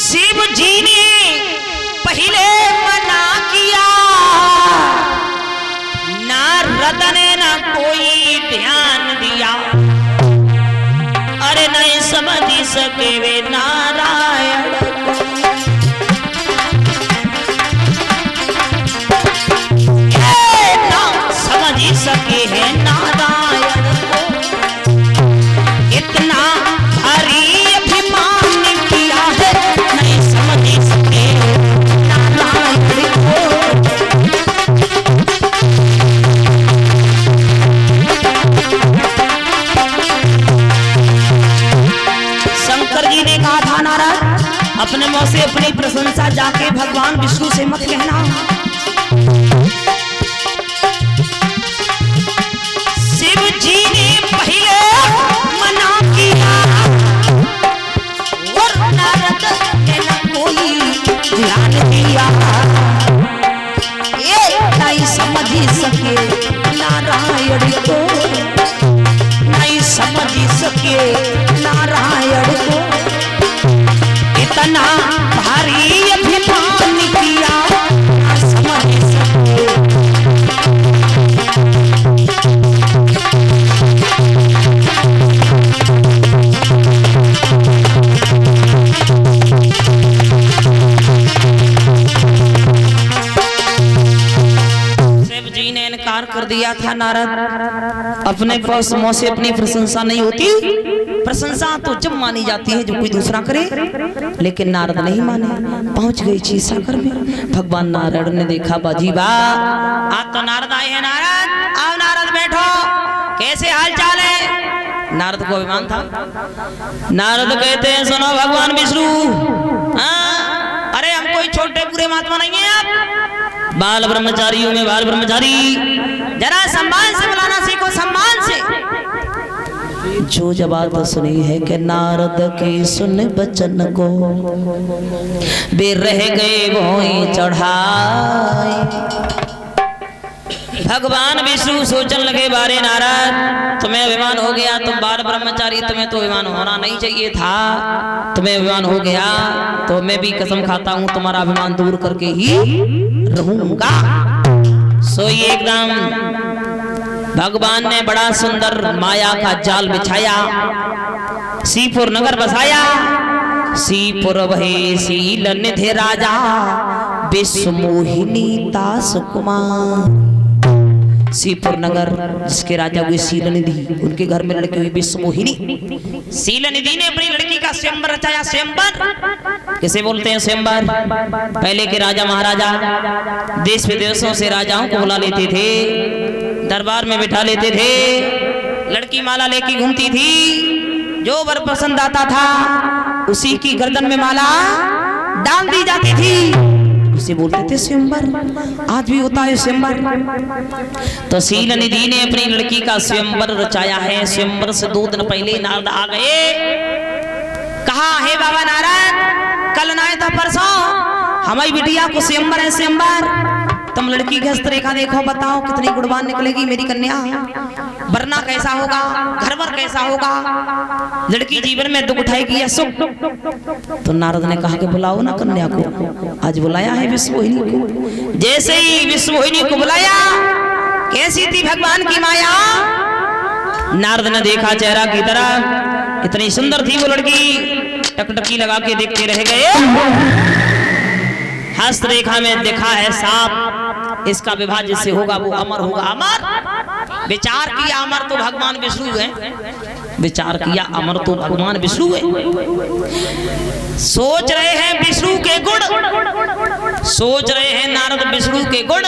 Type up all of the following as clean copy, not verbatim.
शिव जी ने पहले मना किया, नारद ने न कोई ध्यान दिया। अरे नहीं समझ सके वे नारायण, ना समझ सके है नारायण को। इतना भारी अभिमान किया है, नहीं समझ सके नारायण को। शंकर जी ने कहा था नारद, अपने मुंह से अपनी प्रशंसा जाके भगवान विष्णु से मत कहना। शिव जी ने पहले मना किया और नारद ने न कोई ध्यान दिया। ये नहीं समझ सके नारायण को, नहीं समझ सके नारायण को। इतना भारी अभिमान किया, ना समझ सके। शिव जी ने इनकार कर दिया था नारद, अपने पास मुंह से अपनी प्रशंसा नहीं होती। प्रशंसा तो जब मानी जाती है जब कोई दूसरा करे, लेकिन नारद नहीं माने। पहुंच गई क्षीरसागर में। भगवान नारायण ने देखा, बाजी बा आज तो नारद आए हैं। नारद आओ, नारद बैठो, कैसे हाल चाल है? नारद को अभिमान था। नारद कहते हैं, सुनो भगवान विष्णु, अरे हम कोई छोटे पूरे महात्मा नहीं है, आप बाल ब्रह्मचारियों में बाल ब्रह्मचारी, जरा सम्मान से बुलाना सीखो, सम्मान से। जो जवाब सुनी है कि नारद की सुन बचन को, वे रह गए वो चढ़ाए। भगवान विष्णु सोचने लगे, बारे नारद तुम्हें अभिमान हो गया, तुम बाल ब्रह्मचारी, तुम्हें तो अभिमान होना नहीं चाहिए था। तुम्हें अभिमान हो गया तो मैं भी कसम खाता हूं तुम्हारा अभिमान दूर करके ही रहूंगा। सोई एकदम भगवान ने बड़ा सुंदर माया का जाल बिछाया, सीपुर नगर बसाया। सीपुर वही सील निधि राजा, विश्व मोहिनी दास कुमार। सीपुर नगर जिसके राजा हुए सीलनिधि, उनके घर में लड़की हुई विश्व मोहिनी। सीलनिधि ने अपनी लड़की का स्वयंवर रचाया। स्वयंवर किसे बोलते हैं? स्वयंवर। पहले के राजा महाराजा देश विदेशों से राजाओं को बुला लेते थे, दरबार में बिठा लेते थे, लड़की माला लेके घूमती थी। जो वर पसंद आता था उसी की गर्दन में माला डाल दी जाती थी, उसे बोलते थे स्वयंवर। आज भी होता है स्वयंवर। तो सीलनिधि ने अपनी लड़की का स्वयंवर रचाया है। स्वयंवर से 2 दिन पहले नारद आ गए। कहा, हे बाबा नारायण, कल ना तो परसों हमारी बिटिया को स्वयंवर है, स्वयंवर। तुम लड़की की हस्तरेखा देखो, बताओ कितनी गुणवान निकलेगी मेरी कन्या, वरना कैसा होगा, घरवर कैसा होगा, लड़की जीवन में दुख उठाएगी या सुख। तो नारद ने कहा कि बुलाओ ना कन्या को। आज बुलाया है विश्वमोहिनी को। जैसे ही विश्वमोहिनी को बुलाया, कैसी थी भगवान की माया। नारद ने देखा चेहरा की तरह, इतनी सुंदर थी वो लड़की, टकटकी लगा के देखते रह गए। हस्तरेखा में देखा है साफ, इसका विवाह जिससे होगा वो अमर होगा। अमर विचार किया, अमर तो भगवान विष्णु है। विचार किया, अमर तो भगवान विष्णु है। सोच रहे हैं विष्णु के गुण, सोच रहे हैं नारद विष्णु के गुण,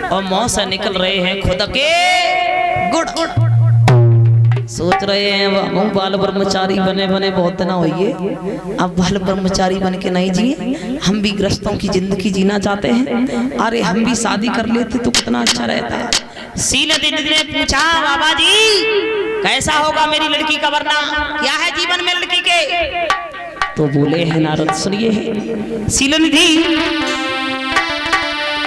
और मुंह से निकल रहे हैं खुद के गुण। सोच रहे हैं हम बाल ब्रह्मचारी बने बने बहुत दिन हुई, अब बाल ब्रह्मचारी बन के नहीं जिए, हम भी गृहस्थों की जिंदगी जीना चाहते हैं। अरे हम भी शादी कर लेते तो कितना अच्छा रहता। सीलनिधि ने पूछा, बाबा जी कैसा होगा मेरी लड़की का वरना, क्या है जीवन में लड़की के? तो बोले हैं नारद, सुनिए सीलनिधि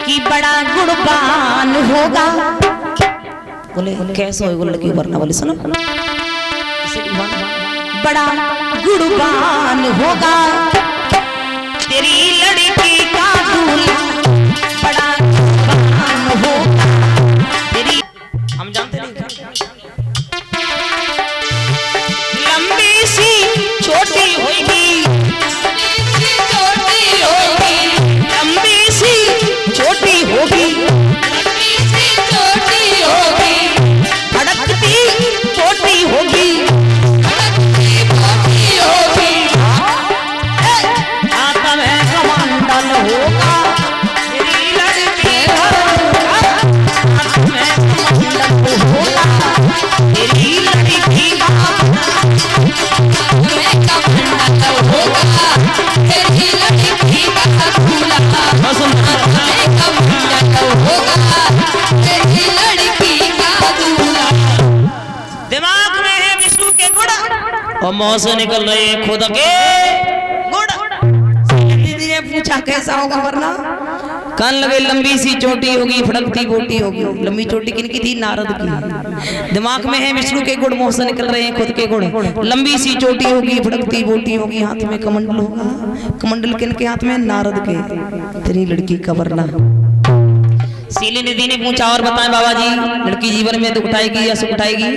कि बड़ा गुणवान होगा। बोले कैसे होगा लड़की वरना? बोले सुनो, बड़ा गुणवान होगा, तेरी लड़की का दूल्हा बड़ा जवान होगा। तेरी हम जानते नहीं लंबी सी छोटी होगी, लंबी सी छोटी होगी, फड़कती छोटी होगी, हाथ में कमंडल होगा। तेरी लड़की का हाथ में कमंडल होगा। तेरी लड़की का दिमाग में है विष्णु के गुण और मुंह से निकल रहे हैं खुद के गुण। दीदी ने पूछा कैसा होगा वरना? कान लगे लंबी सी चोटी होगी, फड़कती बोटी होगी। लंबी चोटी किनकी थी? नारद की। दिमाग में है विष्णु के गुण, मुंह से निकल रहे हैं खुद के गुण। लंबी सी चोटी होगी, फड़कती बोटी होगी, हाथ में कमंडल होगा। कमंडल किनके हाथ में? नारद के। तेरी लड़की का वरना। सीली निधि ने पूछा और बताएं बाबा जी, लड़की जीवन में दुख उठाएगी या सुख उठाएगी?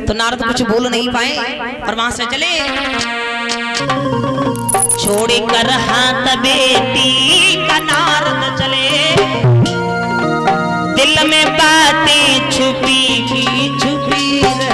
तो नारद कुछ बोल नहीं पाए और वहां से चले। छोड़ कर हाथ बेटी का नारद चले, दिल में बातें छुपी की छुपी रहे।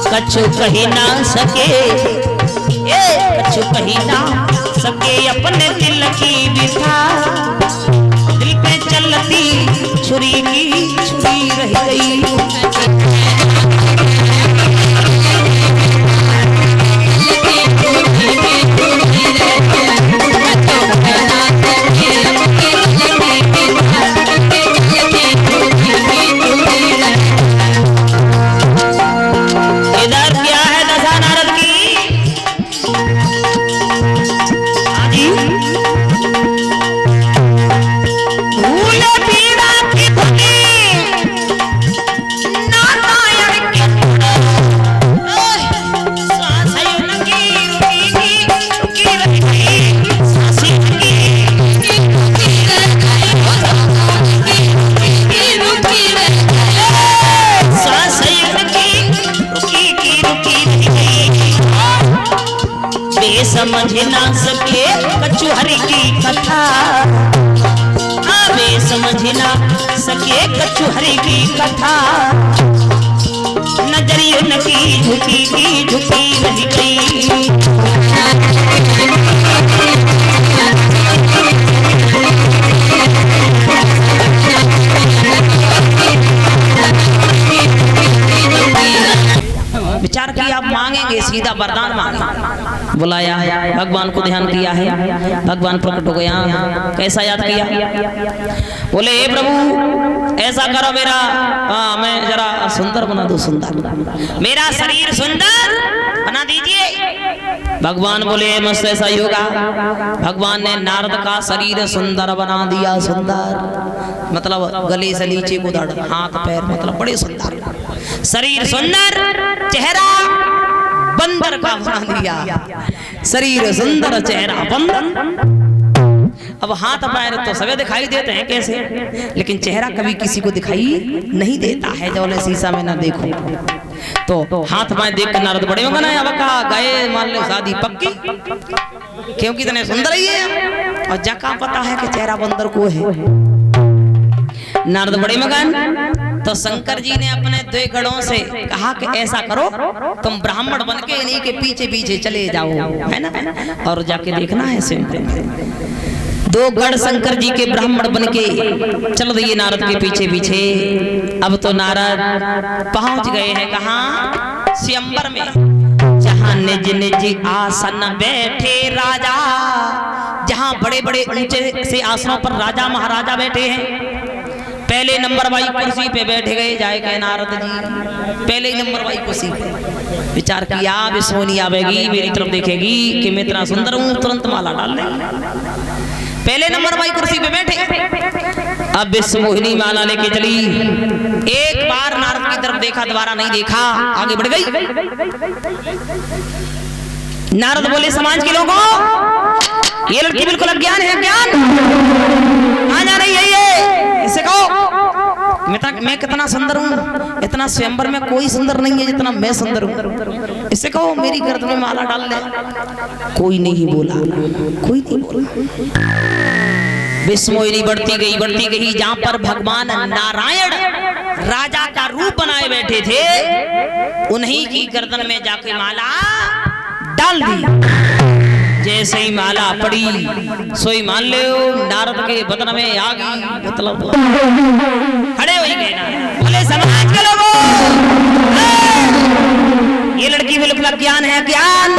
कछु कही ना सके, कछु कही ना सके अपने दिल की व्यथा। दिल पे चलती छुरी की छुरी रह गई। समझ ना सके कचुहरी की कथा, वे समझ ना सके कचुहरी की कथा। नजरियों की झुकी रह गई। विचार किया आप मांगेंगे, सीधा वरदान मांगे। बुलाया, भगवान को ध्यान किया है, भगवान प्रकट हो गया। कैसा याद किया? बोले हे प्रभु ऐसा करो, मेरा मैं जरा सुंदर बना दो, सुंदर मेरा शरीर सुंदर बना दीजिए। भगवान बोले मस्त ऐसा ही होगा। भगवान ने नारद का शरीर सुंदर बना दिया। सुंदर मतलब गले से नीचे को धड़, हाथ पैर मतलब बड़े सुंदर। शरीर सुंदर, चेहरा बंदर का बना दिया। शरीर सुंदर, चेहरा बंदर। अब हाथ पैर तो सभी दिखाई देते हैं कैसे, लेकिन चेहरा कभी किसी को दिखाई नहीं देता है जब शीशा में ना देखो। तो हाथ पैर देख कर नारद बड़े होगा ना, अब कहा गए मान लो शादी पक्की, क्योंकि इतने सुंदर ही है। और जका पता है कि चेहरा बंदर को है। नारद बड़े मगन। तो शंकर जी ने अपने 2 गणों से कहा कि ऐसा करो, तुम ब्राह्मण बन के इन्हीं के पीछे पीछे चले जाओ, है ना, और जाके देखना है। 2 गण शंकर जी के ब्राह्मण बन के चल दिए नारद के पीछे पीछे। अब तो नारद पहुंच गए हैं कहाँ? स्वयंवर में, जहाँ जहाँ निज निज आसन बैठे राजा, जहाँ बड़े बड़े ऊंचे से आसनों पर राजा महाराजा बैठे हैं। पहले नंबर वाली कुर्सी पे बैठ गए जाए कहे नारद जी, पहले ही नंबर वाली कुर्सी पे विचार किया विश्वनी आवेगी मेरी तरफ देखेगी कि मैं इतना सुंदर हूँ, तुरंत माला डाल ले। पहले नंबर वाली कुर्सी पे बैठे, अब विश्व मोहिनी माला लेके चली। एक बार नारद की तरफ देखा, दोबारा नहीं देखा, आगे बढ़ गई। नारद बोले समाज के लोगों, ये लड़की बिल्कुल अज्ञान है, अज्ञान कहाँ जा रही है ये, इसे कहो मैं कितना सुंदर हूँ, इतना स्वयंवर में कोई सुंदर नहीं है जितना मैं सुंदर हूँ, इसे कहो मेरी गर्दन में माला डाल ले। कोई नहीं बोला, कोई नहीं बोला। विस्मोहिनी बढ़ती गई, जहाँ पर भगवान नारायण राजा का रूप बनाए बैठे थे, उन्हीं की गर्दन में जाके माला डाल दी। जैसे ही माला पड़ी सोई मान ले नारद के बदन में आ गई, मतलब खड़े हो गए ना। बोले समाज के लोगों, ये लड़की बिल्कुल अज्ञान है, ज्ञान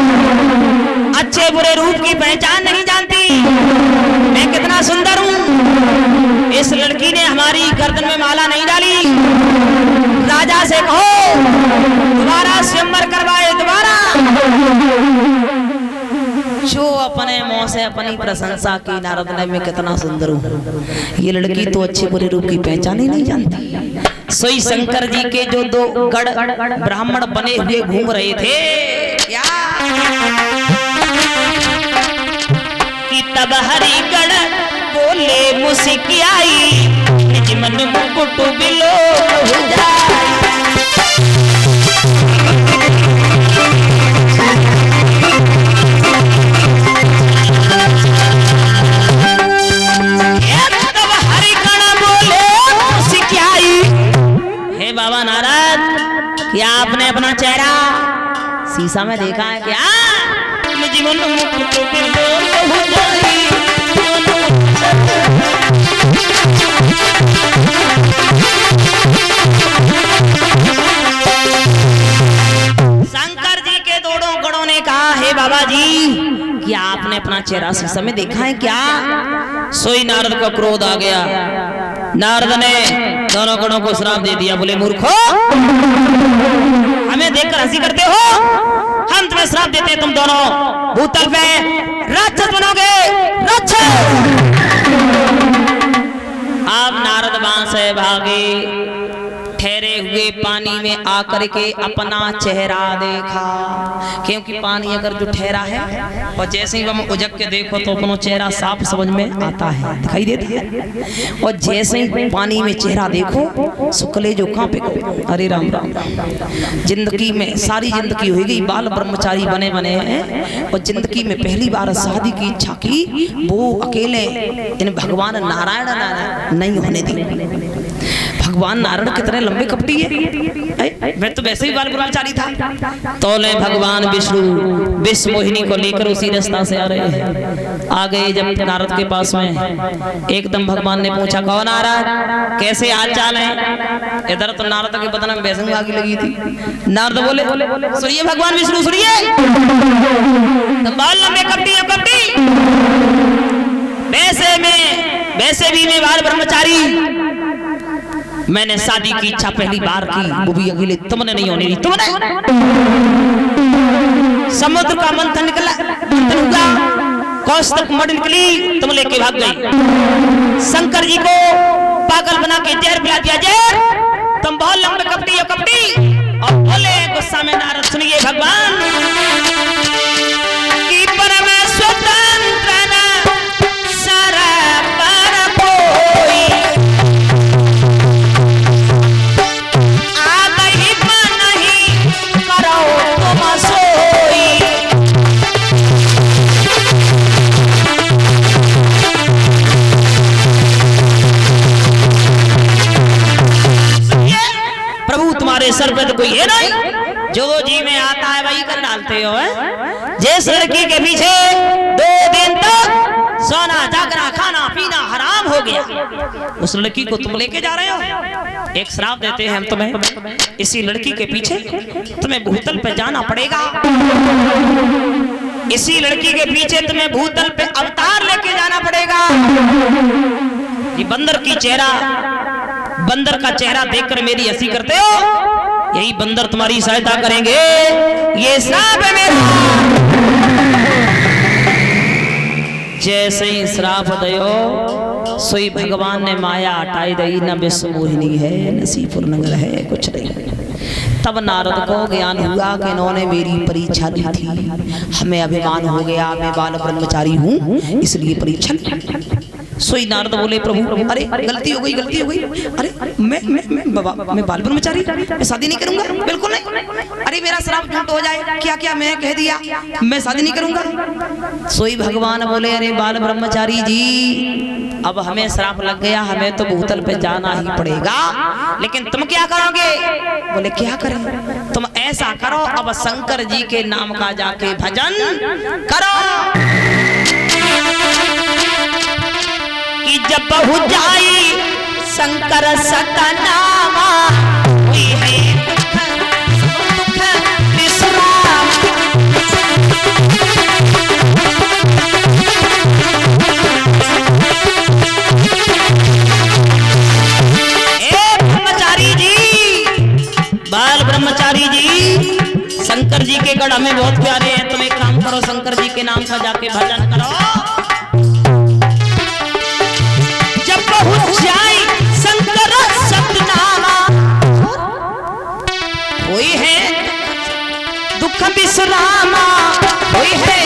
अच्छे बुरे रूप की पहचान नहीं जानती, मैं कितना सुंदर हूँ। इस लड़की ने हमारी गर्दन में माला नहीं डाली, राजा से कहो दोबारा स्वयंवर करवाए, दोबारा। जो अपने मुंह से अपनी प्रशंसा की नारद ने, मैं कितना सुंदर हूँ, ये लड़की तो अच्छे बुरे रूप की पहचान ही नहीं जानती। सोई शंकर जी के जो दो गढ़ ब्राह्मण बने हुए घूम रहे थे क्या, कि तब हरिगढ़ बोले मुस्कियाई, निज मन मुकुट बिलो हो जाए। बाबा नारद, क्या आपने अपना चेहरा शीशा में देखा है क्या? जीवन शंकर जी के दोनों गणों ने कहा, हे बाबा जी, क्या आपने अपना चेहरा शीशा में देखा है क्या? सोई नारद का क्रोध आ गया। नारद ने दोनों गणों को श्राप दे दिया, बोले मूर्खो, हमें देखकर हंसी करते हो, हम तुम्हें श्राप देते हैं, तुम दोनों भूतल पे राक्षस बनोगे, राक्षस। अब नारद वहां से भागे, ठहरे हुए पानी में आकर के अपना चेहरा देखा, क्योंकि पानी अगर जो ठहरा है और जैसे ही हम उजक के देखो तो अपना चेहरा साफ समझ में आता है, दिखाई देता है। और जैसे ही पानी में चेहरा देखो सुकले जो कांपे, अरे राम राम। जिंदगी में सारी जिंदगी हो गई बाल ब्रह्मचारी बने बने हैं, और जिंदगी में पहली बार शादी की इच्छा की, वो अकेले इन भगवान नारायण नहीं होने दी। भगवान नारायण कितने लंबे कपटी है, मैं तो वैसे ही बाल ब्रह्मचारी था। तो ले भगवान विष्णु विश्व मोहिनी को लेकर उसी रास्ता से आ रहे हैं। आ गए जब नारद के पास में, एकदम भगवान ने पूछा, कौन नारद, कैसे हाल चाल है? इधर तो नारद के बदन में वैसे आग लगी थी। नारद बोले, सुनिए भगवान विष्णु, सुनिए, बाल लंबे कपटी है, कपटी वैसे भी मैं बाल ब्रह्मचारी, मैंने शादी की इच्छा पहली बार की, वो भी अकेले, तुमने नहीं होने दी। तुमने समुद्र का मंथन निकला, मंथन हुआ, कौस्तुभ मणि निकली, तुम लेके भाग गई। शंकर जी को पागल बना के जहर पिला दिया, जहर, तुम बहुत लंबे कपटी हो, कपटी। और बोले गुस्सा में नारद, सुनिए भगवान की परम स्वतंत्र सारा पर कोई, सर पे तो कोई है नहीं, जो जी में आता है वही कर डालते हो। जिस लड़की के पीछे 2 दिन तक सोना जागना खाना पीना हराम हो गया, उस लड़की को तुम लेके जा रहे हो, एक श्राप देते हैं हम तुम्हें, इसी लड़की के पीछे तुम्हें भूतल पे जाना पड़ेगा। इसी लड़की के पीछे तुम्हें भूतल पे अवतार लेके जाना पड़ेगा। ये बंदर की चेहरा, बंदर का चेहरा देखकर मेरी हंसी करते हो, यही बंदर तुम्हारी सहायता करेंगे। ये श्राप है मेरा। जैसे ही श्राप दयो सोई भगवान ने माया हटाई दई, न विश्व मोहिनी है न सीपुर नगर है, कुछ नहीं। तब नारद को ज्ञान हुआ कि इन्होंने मेरी परीक्षा ली थी, हमें अभिमान हो गया, मैं बाल ब्रह्मचारी हूँ इसलिए परीक्षा। सोई नारद बोले प्रभु अरे गलती हो गई, गलती हो गई। अरे मैं बाल ब्रह्मचारी, मैं शादी नहीं करूंगा, बिल्कुल नहीं। अरे मेरा श्राप झूठ हो जाए, क्या क्या मैं कह दिया, मैं शादी नहीं करूंगा। सोई भगवान बोले अरे बाल ब्रह्मचारी जी, अब हमें श्राप लग गया, हमें तो भूतल पे जाना ही पड़ेगा, लेकिन तुम क्या करोगे? बोले क्या करें? तुम ऐसा करो, अब शंकर जी के नाम का जाके भजन करो कि जब बहु जाई शंकर सतनामा, हुई है दुख विश्राम। ब्रह्मचारी जी, बाल ब्रह्मचारी जी, शंकर जी के गढ़ हमें बहुत प्यारे हैं। तुम एक काम करो, शंकर जी के नाम का जाके भजन करो। शंकर सतनामा, कोई है दुख विश्रामा, कोई है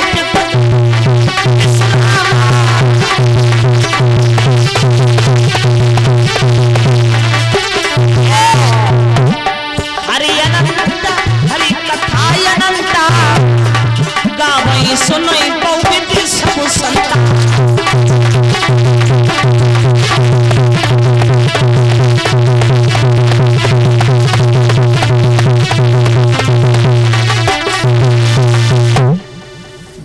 हरि अनंत हरि कथा अनंत, गावई सुनई पवित्र सब संता।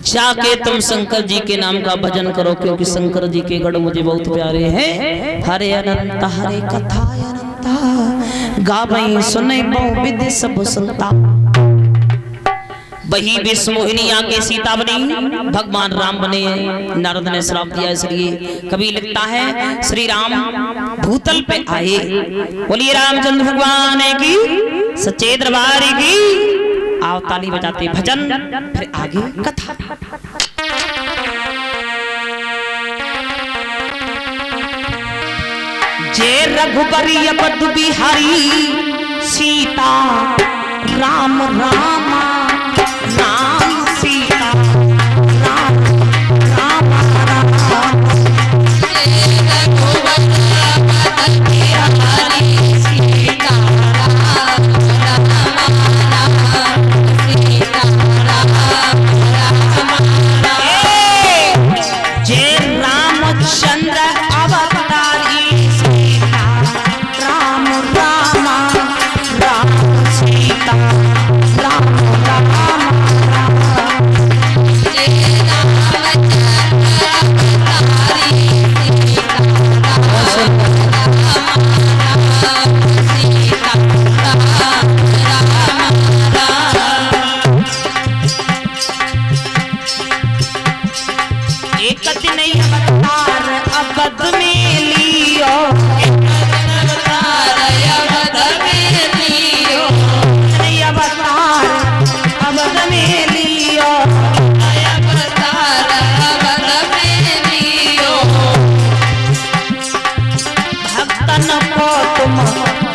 जाके तुम शंकर जी के नाम का भजन करो, क्योंकि शंकर जी के गढ़ मुझे बहुत प्यारे हैं। हरे अनंत हरे कथा अनंत, गावई सुनई बहु विधि सब संता। वही विश्व मोहिनी आके सीता बनी, भगवान राम बने। नारद ने श्राप दिया, इसलिए कभी लिखता है श्री राम भूतल पे आए। बोलिए रामचंद्र भगवान की सच्चे दरबार की। आओ ताली बजाते भजन, फिर आगे कथा। जे रघुबरी बधु बिहारी, सीता राम राम राम सीता राम राम राम।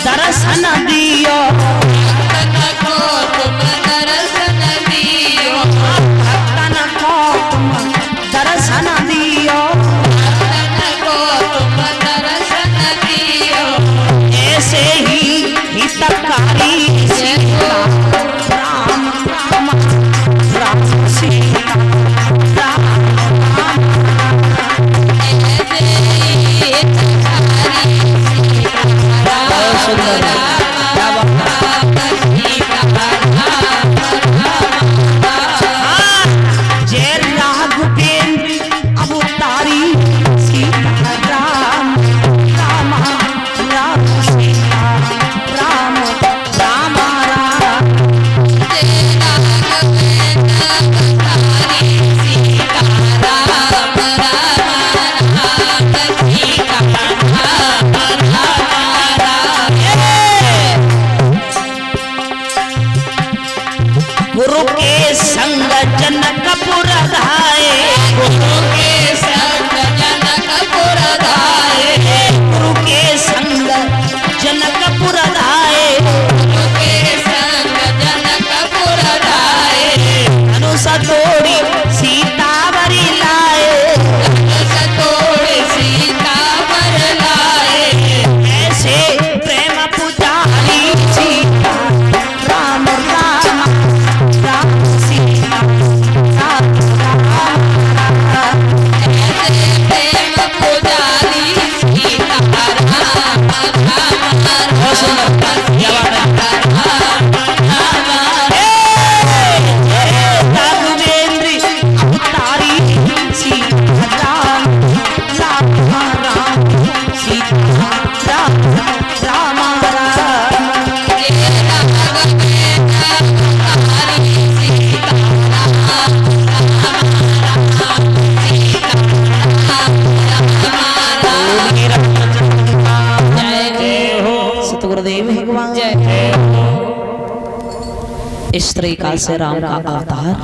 दर्शन दियो, भक्तन को तुम दर्शन दियो, भक्तन को तुम दर्शन दियो, भक्तन को जनकपुर धाये, गुरु के संग जनकपुर धाये, गुरु के संग जनकपुर धाये, गुरु के संग जनकपुर धाये, धनुष तोड़ी सीतावरी लाए, धनुष तोड़ी सीतावर लाए, ऐसे प्रेम पुजारी सीता राम राम राम सीता राम राम। ऐसे प्रेम पुजारी सीता राम राम बहुत सुंदर, क्या बात है। राघवेंद्र अवतारी सीता राम राम राम सीता राम राम राम। सतगुरुदेव भगवान इस तरीका से राम का अवतार